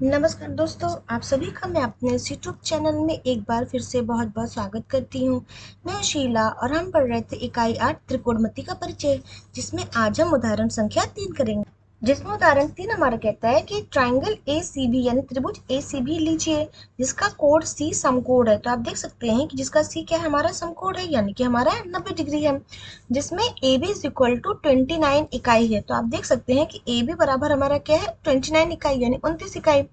नमस्कार दोस्तों, आप सभी का मैं अपने इस यूट्यूब चैनल में एक बार फिर से बहुत बहुत स्वागत करती हूँ। मैं शीला और हम पढ़ रहे थे इकाई 8 त्रिकोणमिति का परिचय, जिसमें आज हम उदाहरण संख्या 3 करेंगे। जिसमें उदाहरण 3 हमारा कहता है कि ट्राइंगल ACB यानी त्रिभुज ACB लीजिए, जिसका कोण C समकोण है। तो आप देख सकते हैं कि जिसका C क्या है, हमारा समकोण है, यानी कि हमारा 90 डिग्री है, जिसमें AB इज इक्वल टू 29 इकाई है। तो आप देख सकते हैं कि AB बराबर हमारा क्या है, 29 इकाई यानी 29 इकाई,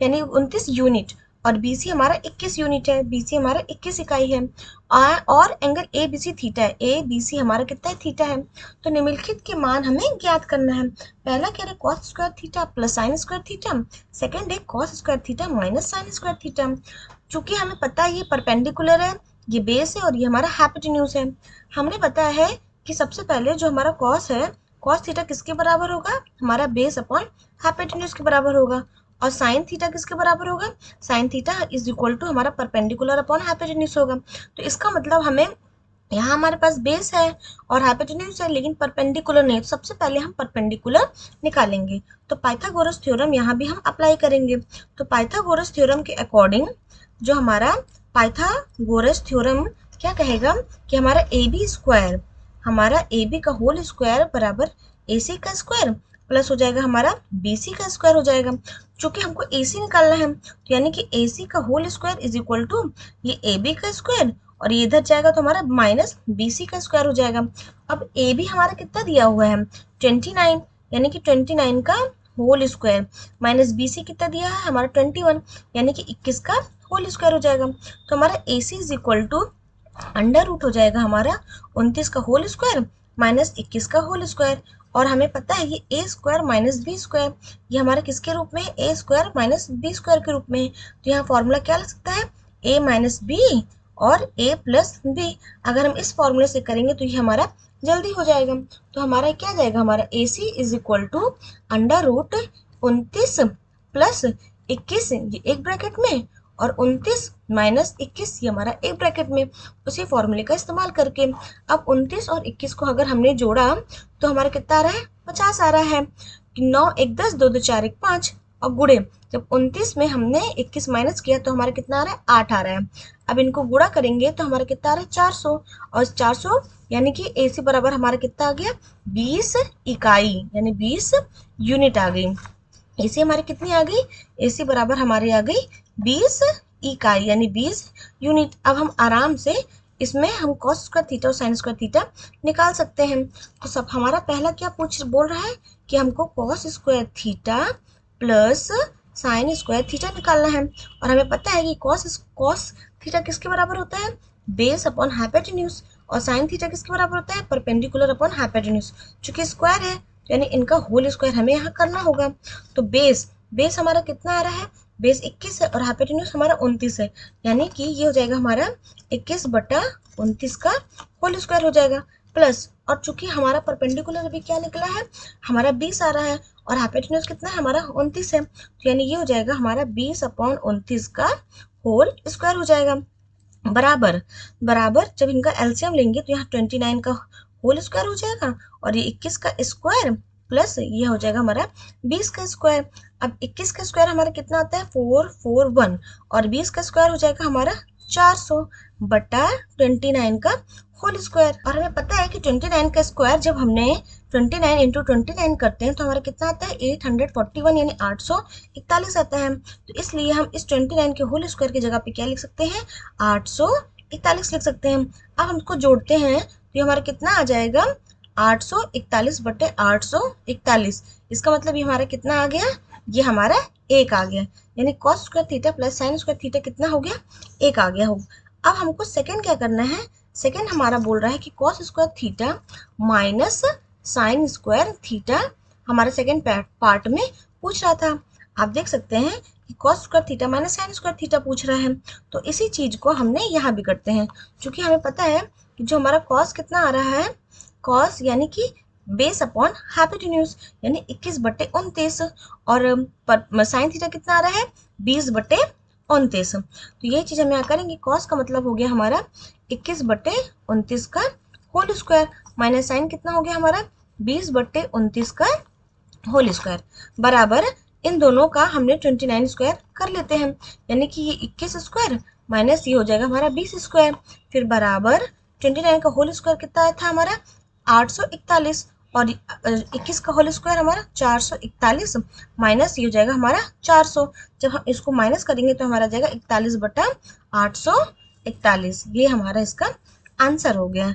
यानी 29 यूनिट। और BC हमारा 21 यूनिट है, BC हमारा 21 इकाई है। और एंगल ABC थीटा है, ABC हमारा कितना है, थीटा है। तो निम्नलिखित के मान हमें ज्ञात करना है। पहला कह रहे cos square theta plus sine square theta, second है cos square theta minus sine square theta. चूंकि हमें पता है ये परपेंडिकुलर है, ये बेस है और ये हमारा हाइपोटेन्यूज है। हमने पता है कि सबसे पहले जो हमारा कॉस है, कॉस थीटा किसके बराबर होगा, हमारा बेस अपॉन हाइपोटेन्यूज के बराबर होगा। और साइन थीटा किसके बराबर होगा, sine theta is equal to हमारा परपेंडिकुलर अपॉन हाइपोटेन्यूज होगा। तो इसका मतलब हमें यहाँ हमारे पास बेस है और हाइपोटेन्यूज है, लेकिन परपेंडिकुलर नहीं है। तो सबसे पहले हम परपेंडिकुलर निकालेंगे। तो पाइथागोरस थ्योरम यहाँ भी हम अप्लाई करेंगे। तो पाइथागोरस थ्योरम के अकॉर्डिंग जो हमारा पाइथागोरस थ्योरम क्या कहेगा कि हमारा ए बी का होल स्क्वायर बराबर ए सी का स्क्वायर प्लस हो जाएगा हमारा बी सी का स्क्वायर हो जाएगा। चूंकि हमको ए सी निकालना है, तो यानी कि ए सी का whole square is equal to ये ए बी का स्क्वायर, और ये इधर जाएगा तो हमारा माइनस बी सी का स्क्वायर हो जाएगा। अब ए बी हमारा कितना दिया हुआ है, 29, यानी कि 29 का whole square minus B C कितना दिया है हमारा 21, यानी कि 21 का होल स्क्वायर हो जाएगा। तो हमारा A C is equal to under root हो जाएगा हमारा 29 का होल स्क्वायर माइनस 21 का होल स्क्वायर। और हमें पता है ये ए स्क्वायर माइनस बी स्क्वायर, ये हमारे किसके रूप में है, ए स्क्वायर माइनस बी स्क्वायर के रूप में है। तो यहाँ फॉर्मूला क्या लग सकता है, ए माइनस बी और ए प्लस बी। अगर हम इस फॉर्मूले से करेंगे तो ये हमारा जल्दी हो जाएगा। तो हमारा क्या जाएगा, हमारा A C is equal to under root 29 plus 21 ये एक ब्रैकेट में, और 29 माइनस 21 ये हमारा एक ब्रैकेट में, उसी फॉर्मूले का इस्तेमाल करके। अब 29 और 21 को अगर हमने जोड़ा तो हमारा कितना आ रहा है, 50 आ रहा है। 9 एक 10, 2 2 4 1 5, और गुड़े जब 29 में हमने 21 माइनस किया तो हमारा कितना आ रहा है, 8 आ रहा है। अब इनको गुणा करेंगे तो हमारा कितना आ रहा है, 400। और 400 यानी कि ए सी बराबर हमारा कितना आ गया, 20 इकाई यानी 20 यूनिट आ गई। एसी हमारी कितनी आ गई, एसी बराबर हमारी आ गई 20 इकाई यानी 20 यूनिट। अब हम आराम से इसमें हम कॉस स्क्वायर थीटा और साइन स्क्वायर थीटा निकाल सकते हैं। तो सब हमारा पहला क्या बोल रहा है कि हमको cos square theta plus sine square theta निकालना है। और हमें पता है कि कॉस थीटा किसके बराबर होता है, बेस अपॉन हाइपोटेन्यूज, और साइन थीटा किसके बराबर होता है, परपेंडिकुलर अपॉन हाइपोटेन्यूज। चूंकि स्क्वायर है यानी इनका होल स्क्वायर हमें यहाँ करना होगा। तो बेस बेस हमारा कितना आ रहा है, बेस 21 है और हाइपोटेन्यूज हमारा 29 है, यानी कि ये हो जाएगा हमारा 21 बटा 29 का होल स्क्वायर हो जाएगा। प्लस और चूंकि हमारा परपेंडिकुलर अभी क्या निकला है, हमारा 20 आ रहा है, और हाइपोटेन्यूज कितना है हमारा 29 है, तो यानी ये हो जाएगा हमारा 20 अपॉन 29 का होल स्क्वायर हो जाएगा। बराबर बराबर जब इनका एलसीएम लेंगे तो यहाँ 29 का होल स्क्वायर हो जाएगा, और ये 21 का स्क्वायर प्लस ये हो जाएगा हमारा 20 का स्क्वायर। अब 21 का स्क्वायर हमारा कितना आता है, 441, और 20 का स्क्वायर हो जाएगा हमारा 400 बटा 29 का होल स्क्वायर। और हमें पता है कि 29 का स्क्वायर जब हमने 29 इंटू 29 करते हैं तो हमारा कितना आता है, 841 यानी 841 आता है। तो इसलिए हम इस 29 के होल स्क्वायर की जगह पे क्या लिख सकते हैं, 841 लिख सकते हैं। अब हम इसको जोड़ते हैं तो ये हमारा कितना आ जाएगा, 841 बटे 841। इसका मतलब ये हमारा कितना आ गया, ये हमारा एक आ गया, यानी cos square theta plus sine square theta कितना हो गया, एक आ गया हो। अब हमको सेकंड क्या करना है, सेकंड हमारा बोल रहा है कि cos square theta minus sine square theta हमारे सेकंड पार्ट में पूछ रहा था। आप देख सकते हैं कि cos square theta minus sine square theta पूछ रहा है, तो इसी चीज को हमने यहाँ भी करते हैं। क्योंकि हमें पता है कि जो हमारा कॉस कितना आ रहा है, कॉस यानी कि बेस अपॉन हाइपोटेन्यूज यानी 21 बटे 29, और साइन थीटा कितना आ रहा है, 20 बटे 29। तो ये चीज हम यहाँ करेंगे, कॉस का मतलब हो गया हमारा 21 बटे 29 का होल स्क्वायर, माइनस साइन कितना हो गया हमारा 20 बटे 29 का होल स्क्वायर, बराबर इन दोनों का हमने 29 स्क्वायर कर लेते हैं, यानी कि ये 21 स्क्वायर माइनस ये हो जाएगा हमारा 20 स्क्वायर, फिर बराबर 29 का होल स्क्वायर कितना था हमारा 841, और 21 का होल स्क्वायर हमारा 441 माइनस ये हो जाएगा हमारा 400। जब हम इसको माइनस करेंगे तो हमारा जाएगा 41/841, ये हमारा इसका आंसर हो गया।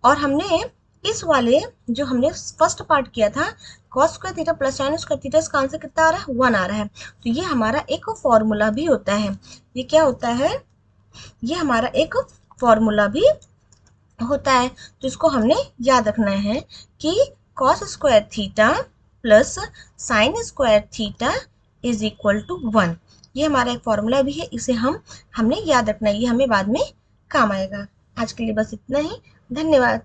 और हमने इस वाले जो हमने फर्स्ट पार्ट किया था cos square theta plus sine square theta, इसका आंसर कितना आ रहा है 1 आ रहा है। तो ये हमारा एक फॉर्मूला भी होता है, ये क्या होता है, ये हमारा एक फॉर्मूला भी होता है। तो इसको हमने याद रखना है कि cos square theta plus sine square theta is equal to 1, ये हमारा एक फॉर्मूला भी है, इसे हमने याद रखना है, ये हमें बाद में काम आएगा। आज के लिए बस इतना ही, धन्यवाद।